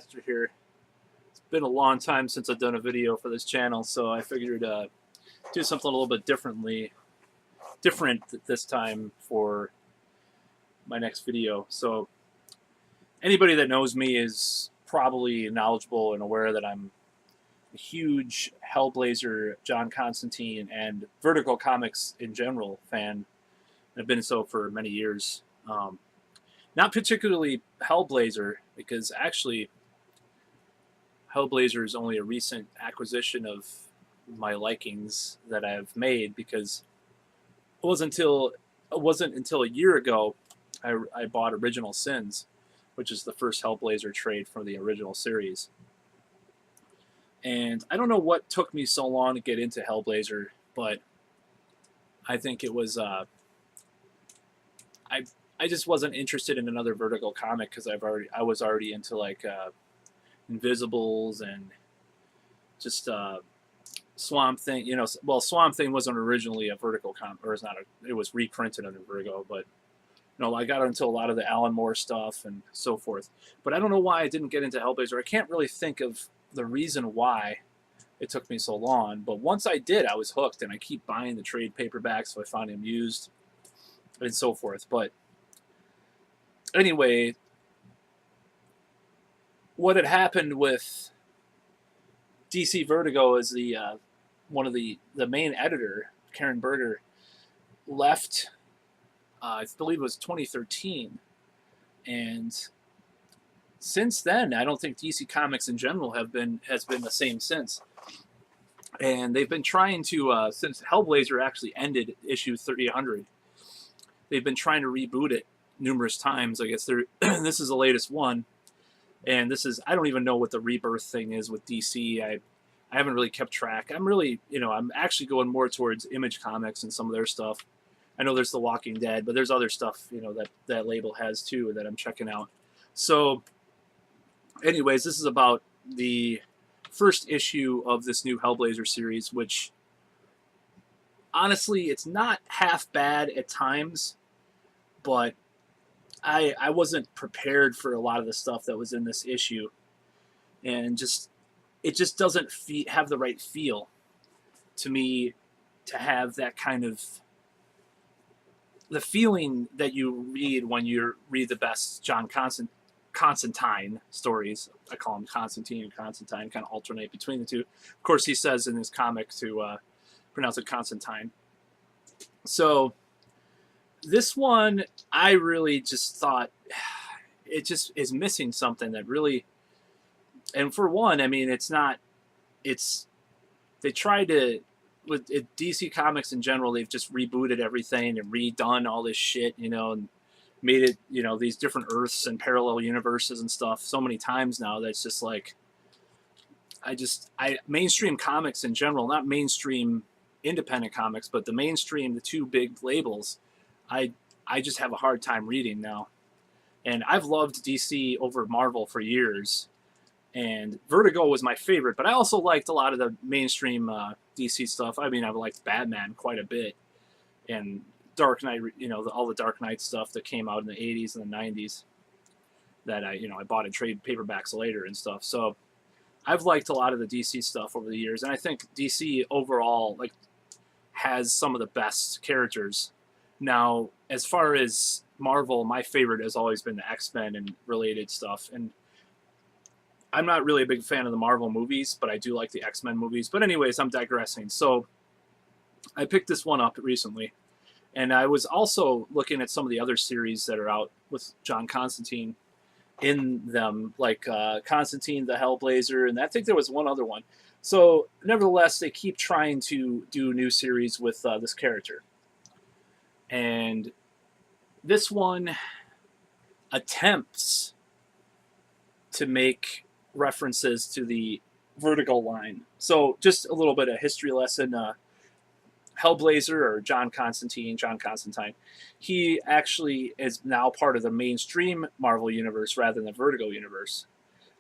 Master here. It's been a long time since I've done a video for this channel, so I figured do something a little bit different this time for my next video. So anybody that knows me is probably knowledgeable and aware that I'm a huge Hellblazer, John Constantine, and Vertigo comics in general fan. I've been so for many years. Not particularly Hellblazer, because actually Hellblazer is only a recent acquisition of my likings that I've made, because it wasn't until a year ago I bought Original Sins, which is the first Hellblazer trade from the original series. And I don't know what took me so long to get into Hellblazer, but I think it was I just wasn't interested in another Vertigo comic, because I was already into like Invisibles and just Swamp Thing. You know, well, Swamp Thing wasn't originally a Vertigo comic, or it's not. It was reprinted under Vertigo, but you know, I got into a lot of the Alan Moore stuff and so forth. But I don't know why I didn't get into Hellblazer. I can't really think of the reason why it took me so long. But once I did, I was hooked, and I keep buying the trade paperbacks so I find them used and so forth. But anyway, what had happened with DC Vertigo is the one of the main editor, Karen Berger, left. I believe it was 2013, and since then, I don't think DC Comics in general has been the same since. And they've been trying to since Hellblazer actually ended issue 300. They've been trying to reboot it numerous times. I guess this is the latest one, and this is, I don't even know what the Rebirth thing is with DC. I haven't really kept track. I'm really, I'm actually going more towards Image Comics and some of their stuff. I know there's The Walking Dead, but there's other stuff, that label has too, that I'm checking out. So anyways, this is about the first issue of this new Hellblazer series, which honestly, it's not half bad at times, but I wasn't prepared for a lot of the stuff that was in this issue, and it just doesn't have the right feel to me to have that kind of the feeling that you read when you read the best John Constantine stories. I call him Constantine and Constantine, kind of alternate between the two. Of course, he says in his comic to pronounce it Constantine. So this one, I really just thought it just is missing something that really, and for one, I mean, they tried to, with DC Comics in general, they've just rebooted everything and redone all this shit, and made it, these different Earths and parallel universes and stuff so many times now that's just like, mainstream comics in general, not mainstream independent comics, but the two big labels, I just have a hard time reading now. And I've loved DC over Marvel for years, and Vertigo was my favorite, but I also liked a lot of the mainstream DC stuff. I mean, I've liked Batman quite a bit, and Dark Knight, all the Dark Knight stuff that came out in the 80s and the 90s that I bought in trade paperbacks later and stuff. So I've liked a lot of the DC stuff over the years, and I think DC overall has some of the best characters. Now, as far as Marvel, my favorite has always been the X-Men and related stuff, and I'm not really a big fan of the Marvel movies, but I do like the X-Men movies. But anyways, I'm digressing. So I picked this one up recently, and I was also looking at some of the other series that are out with John Constantine in them, like Constantine the Hellblazer, and I think there was one other one. So nevertheless, they keep trying to do new series with this character. And this one attempts to make references to the Vertigo line. So just a little bit of history lesson. Hellblazer, or John Constantine, he actually is now part of the mainstream Marvel universe rather than the Vertigo universe.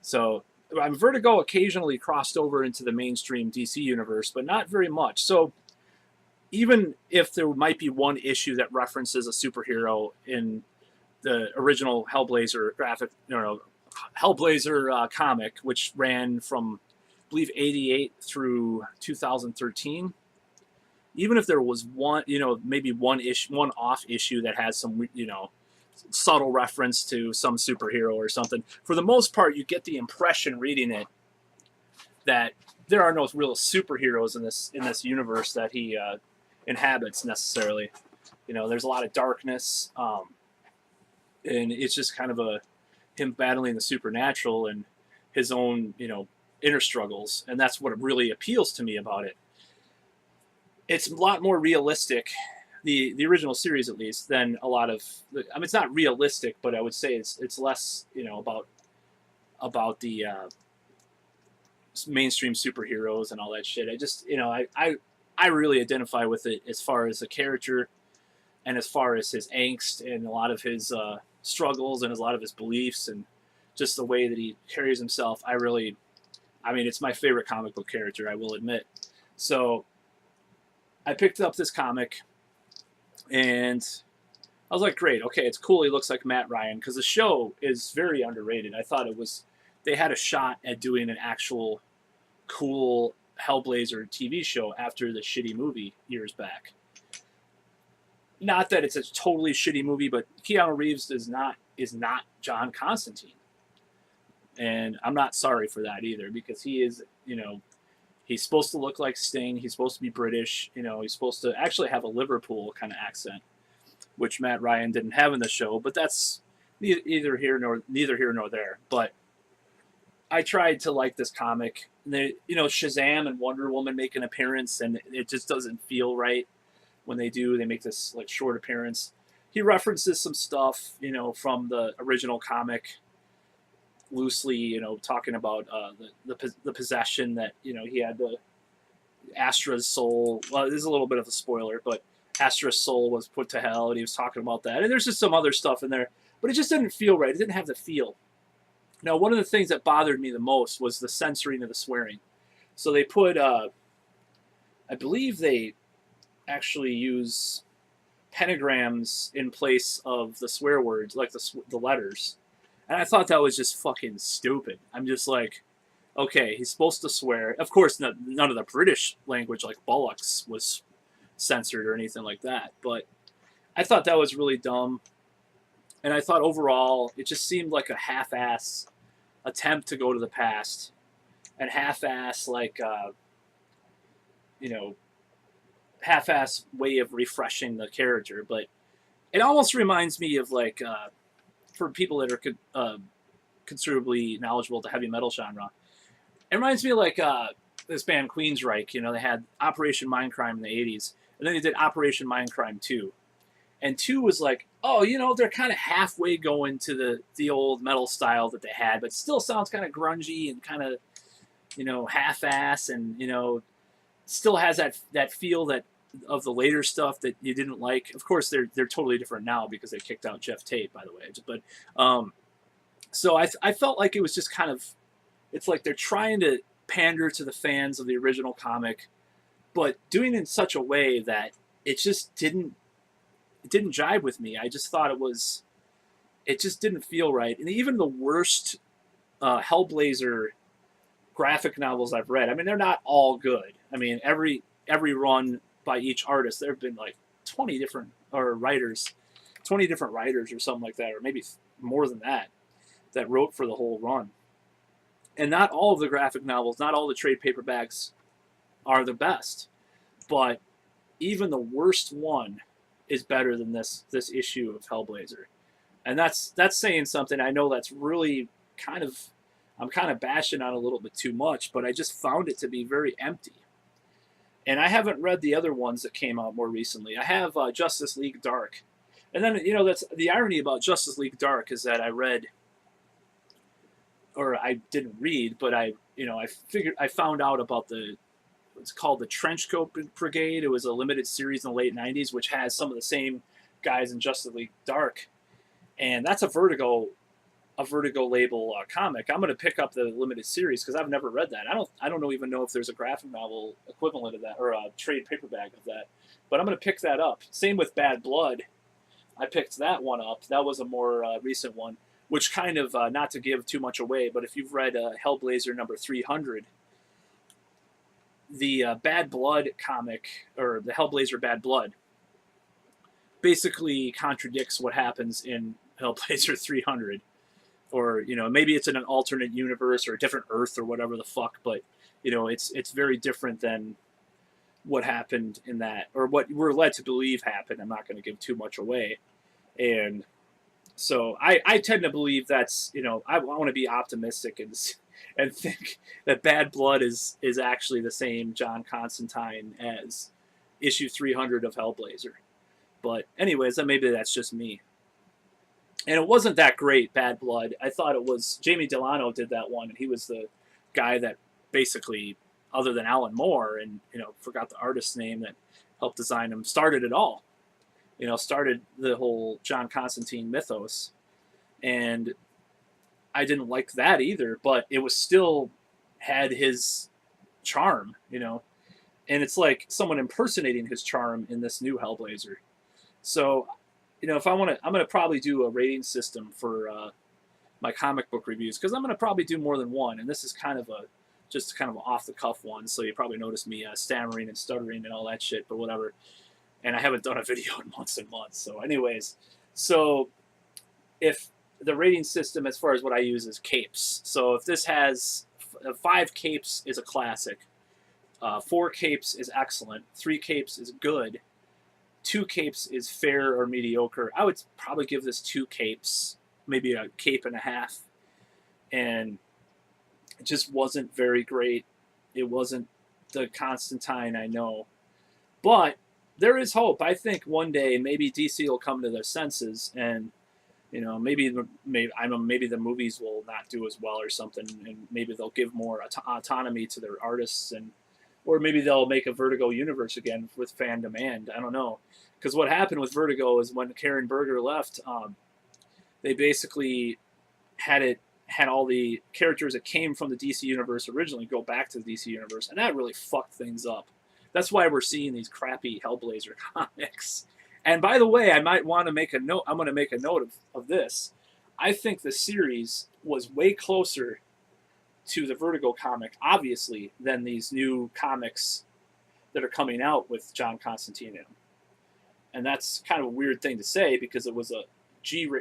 So Vertigo occasionally crossed over into the mainstream DC universe, but not very much. So even if there might be one issue that references a superhero in the original Hellblazer graphic, Hellblazer comic, which ran from, I believe, 88 through 2013. Even if there was one, maybe one off issue that has some, subtle reference to some superhero or something, for the most part, you get the impression reading it that there are no real superheroes in this universe that he inhabits necessarily. There's a lot of darkness, and it's just kind of him battling the supernatural and his own inner struggles, and that's what really appeals to me about it. It's a lot more realistic, the original series at least, than a lot of. I mean, it's not realistic, but I would say it's less about the mainstream superheroes and all that shit. I just I really identify with it as far as the character, and as far as his angst and a lot of his struggles and a lot of his beliefs and just the way that he carries himself. I mean, it's my favorite comic book character, I will admit. So I picked up this comic, and I was like, great, okay, it's cool. He looks like Matt Ryan, because the show is very underrated. I thought they had a shot at doing an actual cool Hellblazer TV show after the shitty movie years back. Not that it's a totally shitty movie, but Keanu Reeves is not John Constantine. And I'm not sorry for that either, because he is, he's supposed to look like Sting. He's supposed to be British. He's supposed to actually have a Liverpool kind of accent, which Matt Ryan didn't have in the show. But that's neither here nor there. But I tried to like this comic. Shazam and Wonder Woman make an appearance, and it just doesn't feel right when they do. They make this like short appearance. He references some stuff, from the original comic, loosely, talking about the possession that he had, the Astra's soul. Well, this is a little bit of a spoiler, but Astra's soul was put to hell, and he was talking about that. And there's just some other stuff in there, but it just didn't feel right. It didn't have the feel. Now, one of the things that bothered me the most was the censoring of the swearing. So they put, I believe they actually use pentagrams in place of the swear words, like the letters. And I thought that was just fucking stupid. I'm just like, okay, he's supposed to swear. Of course, none of the British language, like bollocks, was censored or anything like that. But I thought that was really dumb. And I thought overall, it just seemed like a half-ass attempt to go to the past. And half-ass, half-ass way of refreshing the character. But it almost reminds me of, for people that are considerably knowledgeable to heavy metal genre, it reminds me of this band Queensryche. They had Operation Mindcrime in the 80s, and then they did Operation Mindcrime 2. And 2 was like, they're kind of halfway going to the old metal style that they had, but still sounds kind of grungy and kind of, half-ass, and, still has that feel that of the later stuff that you didn't like. Of course, they're totally different now because they kicked out Jeff Tate, by the way. But so I felt like it was just kind of, it's like they're trying to pander to the fans of the original comic, but doing it in such a way that it just didn't jive with me. I just thought it just didn't feel right. And even the worst Hellblazer graphic novels I've read, I mean, they're not all good. I mean, every run by each artist, there have been like 20 different writers or something like that, or maybe more than that wrote for the whole run. And not all of the graphic novels, not all the trade paperbacks are the best, but even the worst one is better than this issue of Hellblazer. And that's saying something. I know that's really I'm kind of bashing on a little bit too much, but I just found it to be very empty. And I haven't read the other ones that came out more recently. I have Justice League Dark. And then, that's the irony about Justice League Dark is that I didn't read, but I found out about it's called the Trenchcoat Brigade. It was a limited series in the late 90s, which has some of the same guys in Justice League Dark. And that's a Vertigo label comic. I'm going to pick up the limited series because I've never read that. I don't even know if there's a graphic novel equivalent of that or a trade paperback of that. But I'm going to pick that up. Same with Bad Blood. I picked that one up. That was a more recent one. which kind of, not to give too much away, but if you've read Hellblazer number 300, the Bad Blood comic, or the Hellblazer Bad Blood, basically contradicts what happens in Hellblazer 300. Or, maybe it's in an alternate universe or a different Earth or whatever the fuck, but, it's very different than what happened in that, or what we're led to believe happened. I'm not going to give too much away. And so I tend to believe that's, I want to be optimistic and think that Bad Blood is actually the same John Constantine as issue 300 of Hellblazer. But anyways, maybe that's just me. And it wasn't that great, Bad Blood. I thought it was, Jamie Delano did that one, and he was the guy that basically, other than Alan Moore, and, forgot the artist's name that helped design him, started it all. Started the whole John Constantine mythos. And I didn't like that either, but it was still had his charm, And it's like someone impersonating his charm in this new Hellblazer. So, if I'm going to probably do a rating system for my comic book reviews, because I'm going to probably do more than one, and this is kind of just kind of an off-the-cuff one, so you probably notice me stammering and stuttering and all that shit, but whatever. And I haven't done a video in months and months. So anyways, if the rating system as far as what I use is capes. So if this has 5 capes is a classic, 4 capes is excellent, 3 capes is good, 2 capes is fair or mediocre. I would probably give this 2 capes, maybe a cape and a half. And it just wasn't very great. It wasn't the Constantine I know. But there is hope. I think one day maybe DC will come to their senses, and maybe the movies will not do as well or something, and maybe they'll give more autonomy to their artists, or maybe they'll make a Vertigo universe again with fan demand. I don't know, because what happened with Vertigo is when Karen Berger left, they basically had all the characters that came from the DC universe originally go back to the DC universe, and that really fucked things up. That's why we're seeing these crappy Hellblazer comics. And by the way, I might want to make a note. I'm going to make a note of this. I think the series was way closer to the Vertigo comic, obviously, than these new comics that are coming out with John Constantine in them. And that's kind of a weird thing to say, because it was a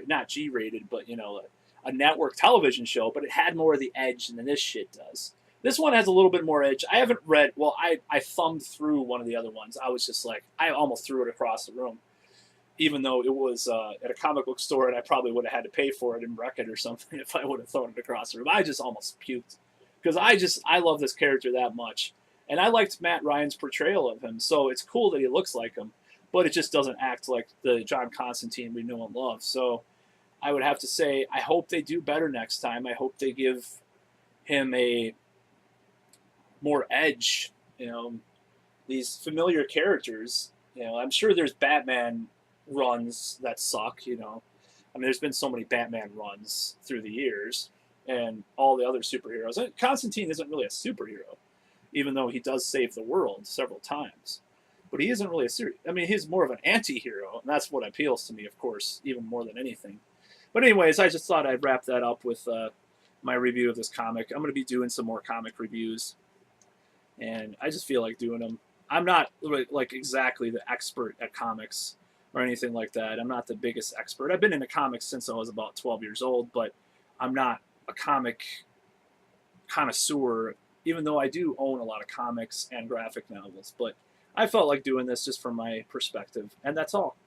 not G-rated, but a network television show, but it had more of the edge than this shit does. This one has a little bit more edge. I haven't read, well, I thumbed through one of the other ones. I was just like, I almost threw it across the room, even though it was at a comic book store, and I probably would have had to pay for it and wreck it or something if I would have thrown it across the room. I just almost puked, because I love this character that much. And I liked Matt Ryan's portrayal of him, so it's cool that he looks like him, but it just doesn't act like the John Constantine we know and love. So I would have to say, I hope they do better next time. I hope they give him a more edge, these familiar characters. I'm sure there's Batman runs that suck, there's been so many Batman runs through the years, and all the other superheroes. Constantine isn't really a superhero, even though he does save the world several times. But he isn't really he's more of an anti-hero, and that's what appeals to me, of course, even more than anything. But anyways, I just thought I'd wrap that up with my review of this comic. I'm going to be doing some more comic reviews, and I just feel like doing them. I'm not like exactly the expert at comics or anything like that. I'm not the biggest expert. I've been into comics since I was about 12 years old, but I'm not a comic connoisseur, even though I do own a lot of comics and graphic novels. But I felt like doing this just from my perspective, and that's all.